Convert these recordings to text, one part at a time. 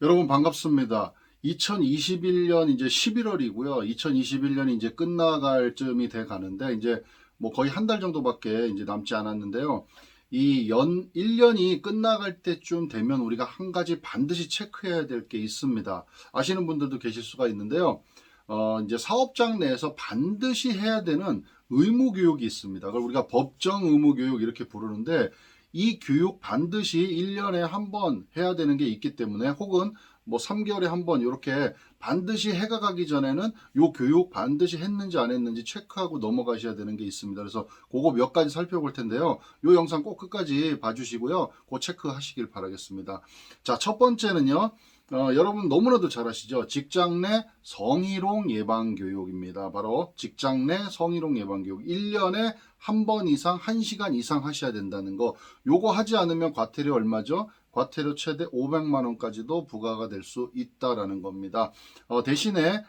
여러분 반갑습니다. 2021년 이제 11월이고요. 2021년이 이제 끝나갈 쯤이 돼 가는데 이제 뭐 거의 한 달 정도밖에 이제 남지 않았는데요. 이 1년이 끝나갈 때쯤 되면 우리가 한 가지 반드시 체크해야 될 게 있습니다. 아시는 분들도 계실 수가 있는데요. 이제 사업장 내에서 반드시 해야 되는 의무 교육이 있습니다. 그걸 우리가 법정 의무 교육 이렇게 부르는데 이 교육 반드시 1년에 한 번 해야 되는 게 있기 때문에 혹은 뭐 3개월에 한 번 이렇게 반드시 해가 가기 전에는 요 교육 반드시 했는지 안 했는지 체크하고 넘어가셔야 되는 게 있습니다. 그래서 그거 몇 가지 살펴볼 텐데요. 요 영상 꼭 끝까지 봐주시고요. 그 체크하시길 바라겠습니다. 자, 첫 번째는요. 여러분 너무나도 잘 아시죠? 직장 내 성희롱 예방 교육입니다. 바로 직장 내 성희롱 예방 교육 1년에 한 번 이상 1시간 이상 하셔야 된다는 거. 요거 하지 않으면 과태료 얼마죠? 과태료 최대 500만 원까지도 부과가 될 수 있다라는 겁니다. 대신에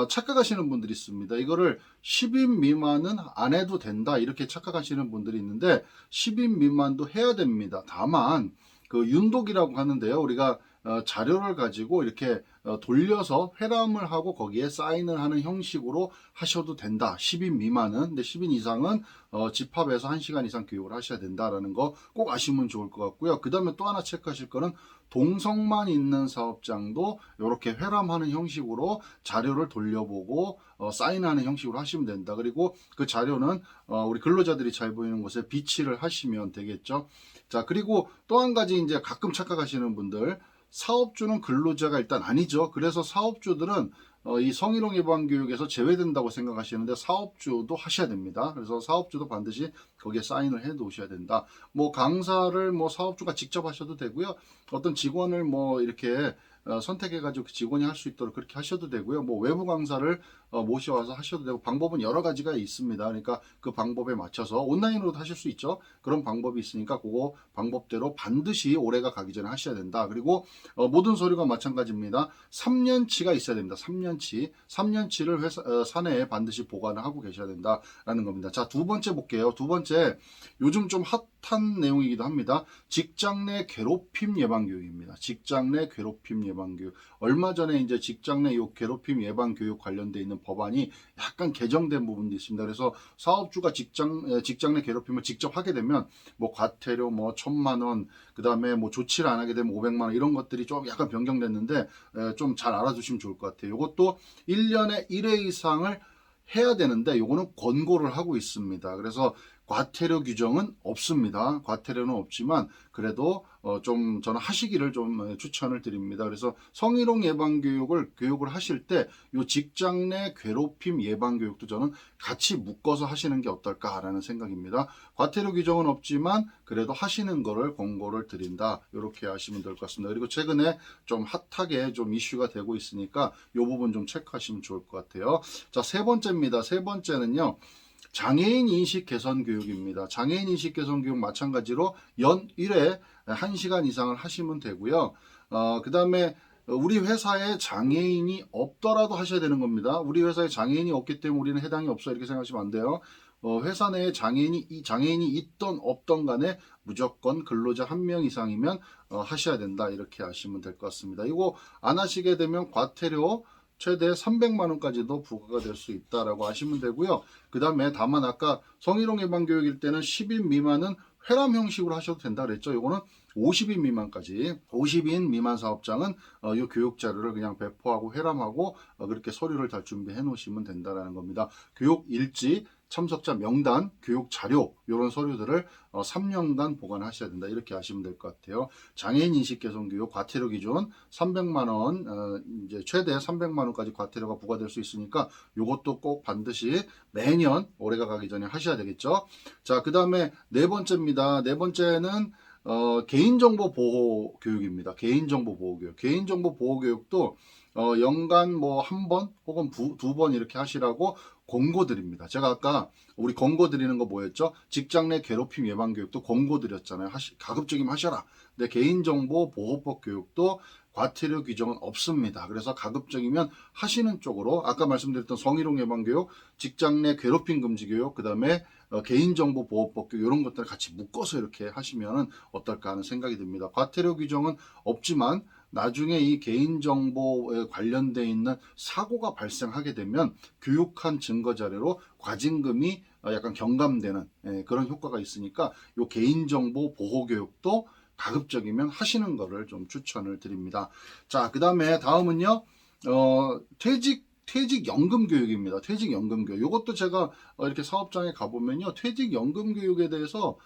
착각하시는 분들이 있습니다. 이거를 10인 미만은 안 해도 된다 이렇게 착각하시는 분들이 있는데 10인 미만도 해야 됩니다. 다만 그 윤독이라고 하는데요. 우리가 자료를 가지고 이렇게 돌려서 회람을 하고 거기에 사인을 하는 형식으로 하셔도 된다. 10인 미만은. 근데 10인 이상은 집합에서 1시간 이상 교육을 하셔야 된다라는 거 꼭 아시면 좋을 것 같고요. 그 다음에 또 하나 체크하실 거는 동성만 있는 사업장도 이렇게 회람하는 형식으로 자료를 돌려보고 사인하는 형식으로 하시면 된다. 그리고 그 자료는 우리 근로자들이 잘 보이는 곳에 비치를 하시면 되겠죠. 자, 그리고 또 한 가지 이제 가끔 착각하시는 분들, 사업주는 근로자가 일단 아니죠. 그래서 사업주들은 이 성희롱 예방 교육에서 제외된다고 생각하시는데 사업주도 하셔야 됩니다. 그래서 사업주도 반드시 거기에 사인을 해 놓으셔야 된다. 뭐 강사를 뭐 사업주가 직접 하셔도 되고요. 어떤 직원을 뭐 이렇게 선택해가지고 직원이 할 수 있도록 그렇게 하셔도 되고요. 뭐 외부 강사를 모셔와서 하셔도 되고 방법은 여러 가지가 있습니다. 그러니까 그 방법에 맞춰서 온라인으로도 하실 수 있죠. 그런 방법이 있으니까 그거 방법대로 반드시 올해가 가기 전에 하셔야 된다. 그리고 모든 서류가 마찬가지입니다. 3년치가 있어야 됩니다. 3년치. 3년치를 회사 사내에 반드시 보관을 하고 계셔야 된다라는 겁니다. 자, 두 번째 볼게요. 두 번째 요즘 좀 핫한 내용이기도 합니다. 직장 내 괴롭힘 예방 교육입니다. 직장 내 괴롭힘 예방 교육. 얼마 전에 이제 직장 내 요 괴롭힘 예방 교육 관련돼 있는 법안이 약간 개정된 부분도 있습니다. 그래서 사업주가 직장 내 괴롭힘을 직접 하게 되면 뭐 과태료 뭐 1,000만 원, 그다음에 뭐 조치를 안 하게 되면 500만 원 이런 것들이 좀 약간 변경됐는데 좀 잘 알아두시면 좋을 것 같아요. 이것도 1년에 1회 이상을 해야 되는데 요거는 권고를 하고 있습니다. 그래서 과태료 규정은 없습니다. 과태료는 없지만 그래도 좀 저는 하시기를 좀 추천을 드립니다. 그래서 성희롱 예방 교육을 하실 때 요 직장 내 괴롭힘 예방 교육도 저는 같이 묶어서 하시는 게 어떨까라는 생각입니다. 과태료 규정은 없지만 그래도 하시는 거를 권고를 드린다. 이렇게 하시면 될 것 같습니다. 그리고 최근에 좀 핫하게 좀 이슈가 되고 있으니까 이 부분 좀 체크하시면 좋을 것 같아요. 자, 세 번째입니다. 세 번째는요. 장애인 인식 개선 교육입니다. 장애인 인식 개선 교육 마찬가지로 연 1회 1시간 이상을 하시면 되고요. 그 다음에 우리 회사에 장애인이 없더라도 하셔야 되는 겁니다. 우리 회사에 장애인이 없기 때문에 우리는 해당이 없어 이렇게 생각하시면 안 돼요. 회사 내에 장애인이 있던 없던 간에 무조건 근로자 한 명 이상이면 하셔야 된다 이렇게 하시면 될 것 같습니다. 이거 안 하시게 되면 과태료 최대 300만 원까지도 부과가 될 수 있다라고 하시면 되고요. 그 다음에 다만 아까 성희롱 예방 교육일 때는 10인 미만은 회람 형식으로 하셔도 된다 그랬죠. 요거는 50인 미만까지 50인 미만 사업장은 이 교육 자료를 그냥 배포하고 회람하고 그렇게 서류를 다 준비해 놓으시면 된다라는 겁니다. 교육 일지, 참석자 명단, 교육 자료 이런 서류들을 3년간 보관하셔야 된다 이렇게 하시면 될 것 같아요. 장애인 인식 개선 교육 과태료 기준 300만 원 이제 최대 300만 원까지 과태료가 부과될 수 있으니까 이것도 꼭 반드시 매년 올해가 가기 전에 하셔야 되겠죠. 자, 그 다음에 네 번째입니다. 네 번째는 개인정보 보호 교육입니다. 개인정보 보호 교육. 개인정보 보호 교육도 연간 뭐 한 번 혹은 두 번 이렇게 하시라고 권고 드립니다. 제가 아까 우리 권고 드리는 거 뭐였죠? 직장 내 괴롭힘 예방 교육도 권고 드렸잖아요. 가급적이면 하셔라. 근데 개인정보 보호법 교육도 과태료 규정은 없습니다. 그래서 가급적이면 하시는 쪽으로 아까 말씀드렸던 성희롱 예방 교육, 직장 내 괴롭힘 금지 교육, 그다음에 개인정보 보호법 교육 이런 것들을 같이 묶어서 이렇게 하시면 어떨까 하는 생각이 듭니다. 과태료 규정은 없지만 나중에 이 개인정보에 관련돼 있는 사고가 발생하게 되면 교육한 증거 자료로 과징금이 약간 경감되는 그런 효과가 있으니까 요 개인정보 보호 교육도 가급적이면 하시는 거를 좀 추천을 드립니다. 자, 그 다음에 다음은요, 퇴직연금 교육입니다. 퇴직연금 교육. 이것도 제가 이렇게 사업장에 가보면요, 퇴직연금 교육에 대해서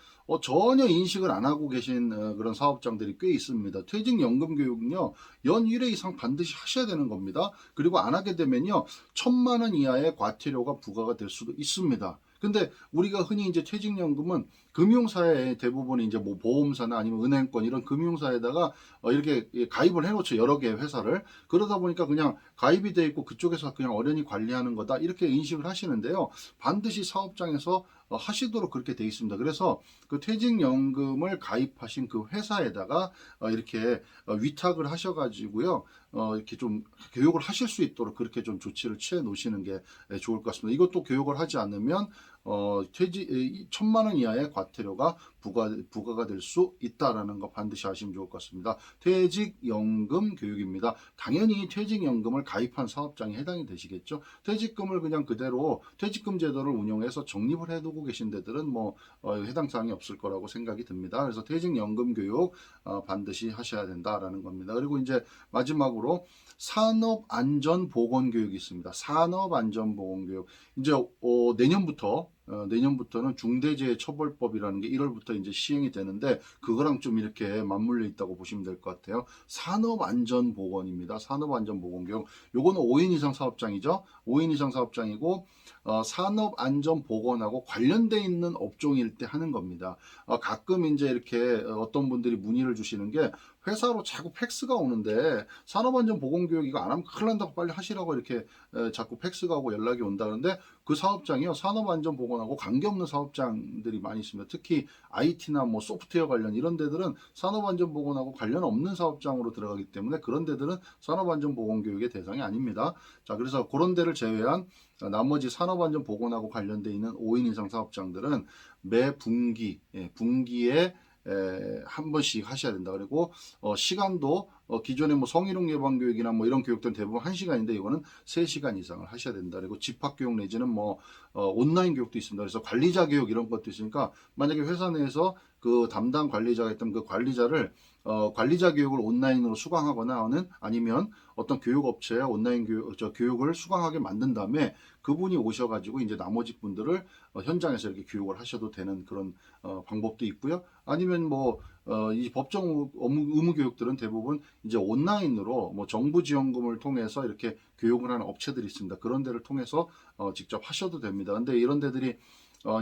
전혀 인식을 안 하고 계신 그런 사업장들이 꽤 있습니다. 퇴직연금 교육은요, 연 1회 이상 반드시 하셔야 되는 겁니다. 그리고 안 하게 되면요, 1,000만 원 이하의 과태료가 부과가 될 수도 있습니다. 근데 우리가 흔히 이제 퇴직연금은 금융사에 대부분 이제 뭐 보험사나 아니면 은행권 이런 금융사에다가 이렇게 가입을 해놓죠. 여러 개의 회사를. 그러다 보니까 그냥 가입이 돼 있고 그쪽에서 그냥 어련히 관리하는 거다. 이렇게 인식을 하시는데요. 반드시 사업장에서 하시도록 그렇게 돼 있습니다. 그래서 그 퇴직연금을 가입하신 그 회사에다가 이렇게 위탁을 하셔가지고요. 이렇게 좀 교육을 하실 수 있도록 그렇게 좀 조치를 취해 놓으시는 게 좋을 것 같습니다. 이것도 교육을 하지 않으면 1,000만 원 이하의 과태료가 부과가 될 수 있다라는 거 반드시 아시면 좋을 것 같습니다. 퇴직연금 교육입니다. 당연히 퇴직연금을 가입한 사업장에 해당이 되시겠죠. 퇴직금을 그냥 그대로 퇴직금 제도를 운영해서 적립을 해두고 계신 데들은 뭐 해당 사항이 없을 거라고 생각이 듭니다. 그래서 퇴직연금 교육 반드시 하셔야 된다라는 겁니다. 그리고 이제 마지막으로 산업안전보건교육이 있습니다. 산업안전보건교육. 이제 내년부터는 중대재해처벌법이라는 게 1월부터 이제 시행이 되는데 그거랑 좀 이렇게 맞물려 있다고 보시면 될 것 같아요. 산업안전보건입니다. 산업안전보건교육. 요거는 5인 이상 사업장이죠. 5인 이상 사업장이고 산업안전보건하고 관련돼 있는 업종일 때 하는 겁니다. 가끔 이제 이렇게 어떤 분들이 문의를 주시는 게 회사로 자꾸 팩스가 오는데 산업안전보건교육 이거 안 하면 큰일 난다고 빨리 하시라고 이렇게 자꾸 팩스가 오고 연락이 온다는데 그 사업장이요, 산업안전보건하고 관계없는 사업장들이 많이 있습니다. 특히 IT나 뭐 소프트웨어 관련 이런 데들은 산업안전보건하고 관련 없는 사업장으로 들어가기 때문에 그런 데들은 산업안전보건교육의 대상이 아닙니다. 자, 그래서 그런 데를 제외한 나머지 산업안전보건하고 관련돼 있는 5인 이상 사업장들은 매 분기에 한 번씩 하셔야 된다. 그리고 시간도 기존에 뭐 성희롱 예방 교육이나 뭐 이런 교육들은 대부분 1시간인데 이거는 3시간 이상을 하셔야 된다. 그리고 집합 교육 내지는 뭐 온라인 교육도 있습니다. 그래서 관리자 교육 이런 것도 있으니까 만약에 회사 내에서 그 담당 관리자가 있다면 그 관리자를 관리자 교육을 온라인으로 수강하거나 하는 아니면 어떤 교육업체에 온라인 교육을 수강하게 만든 다음에 그분이 오셔가지고 이제 나머지 분들을 현장에서 이렇게 교육을 하셔도 되는 그런 방법도 있고요. 아니면 뭐 이 법정 의무 교육들은 대부분 이제 온라인으로 뭐 정부 지원금을 통해서 이렇게 교육을 하는 업체들이 있습니다. 그런 데를 통해서 직접 하셔도 됩니다. 근데 이런 데들이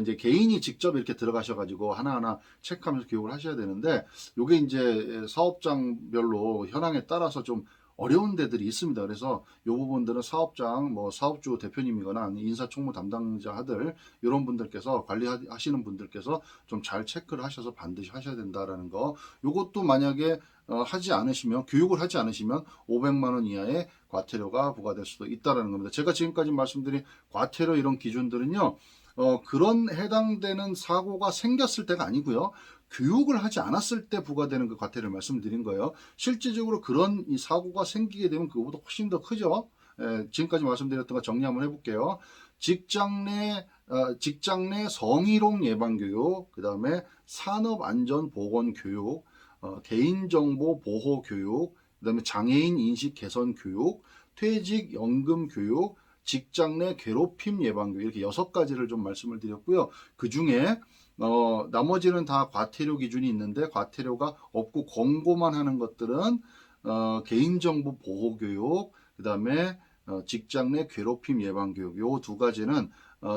이제 개인이 직접 이렇게 들어가셔가지고 하나하나 체크하면서 교육을 하셔야 되는데, 요게 이제 사업장별로 현황에 따라서 좀 어려운 데들이 있습니다. 그래서 이 부분들은 사업장, 뭐 사업주 대표님이거나 인사총무 담당자들 이런 분들께서 관리하시는 분들께서 좀 잘 체크를 하셔서 반드시 하셔야 된다라는 거. 요것도 만약에 하지 않으시면 교육을 하지 않으시면 500만 원 이하의 과태료가 부과될 수도 있다라는 겁니다. 제가 지금까지 말씀드린 과태료 이런 기준들은요. 그런 해당되는 사고가 생겼을 때가 아니고요. 교육을 하지 않았을 때 부과되는 그 과태료를 말씀드린 거예요. 실질적으로 그런 이 사고가 생기게 되면 그거보다 훨씬 더 크죠. 지금까지 말씀드렸던 거 정리 한번 해볼게요. 직장 내 성희롱 예방 교육, 그 다음에 산업안전 보건 교육, 개인정보 보호 교육, 그 다음에 장애인 인식 개선 교육, 퇴직연금 교육, 직장 내 괴롭힘 예방 교육, 이렇게 6가지를 좀 말씀을 드렸고요. 그 중에 나머지는 다 과태료 기준이 있는데 과태료가 없고 권고만 하는 것들은 개인정보 보호 교육, 그 다음에 직장 내 괴롭힘 예방 교육, 요 2가지는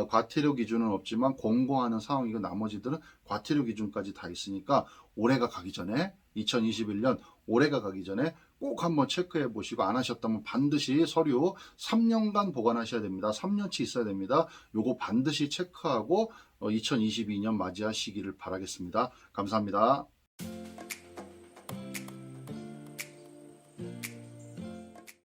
과태료 기준은 없지만 권고하는 상황이고 나머지들은 과태료 기준까지 다 있으니까 올해가 가기 전에 2021년 올해가 가기 전에 꼭 한번 체크해 보시고, 안 하셨다면 반드시 서류 3년간 보관하셔야 됩니다. 3년치 있어야 됩니다. 요거 반드시 체크하고 2022년 맞이하시기를 바라겠습니다. 감사합니다.